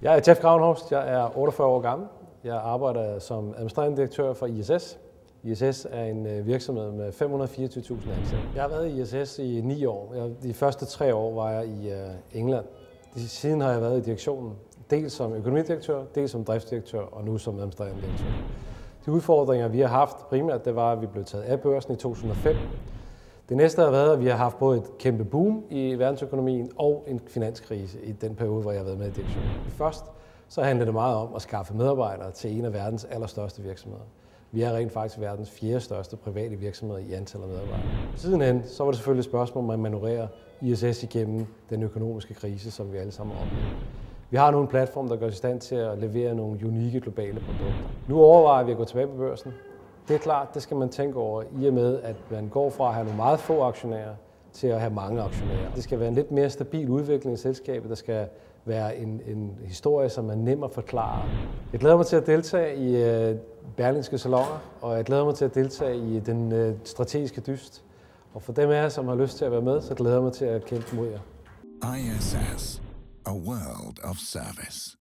Jeg er Jeff Gravenhorst, jeg er 48 år gammel. Jeg arbejder som administrerende direktør for ISS. ISS er en virksomhed med 524.000 ansatte. Jeg har været i ISS i 9 år. De første 3 år var jeg i England. Siden har jeg været i direktionen, dels som økonomidirektør, dels som driftsdirektør og nu som administrerende direktør. De udfordringer, vi har haft primært, det var, at vi blev taget af børsen i 2005. Det næste har været, at vi har haft både et kæmpe boom i verdensøkonomien og en finanskrise i den periode, hvor jeg har været med i direktionen. Først så handler det meget om at skaffe medarbejdere til en af verdens allerstørste virksomheder. Vi er rent faktisk verdens 4. største private virksomhed i antal af medarbejdere. Sidenhen så var det selvfølgelig et spørgsmål om at manøvrere ISS igennem den økonomiske krise, som vi alle sammen oplever. Vi har nu en platform, der gør os i stand til at levere nogle unikke globale produkter. Nu overvejer vi at gå tilbage på børsen. Det er klart, det skal man tænke over, i og med, at man går fra at have nogle meget få aktionærer til at have mange aktionærer. Det skal være en lidt mere stabil udvikling i selskabet, der skal være en historie, som er nem at forklare. Jeg glæder mig til at deltage i Berlingske Saloner, og jeg glæder mig til at deltage i den strategiske dyst. Og for dem af jer, som har lyst til at være med, så glæder jeg mig til at kæmpe mod jer. ISS, a world of service.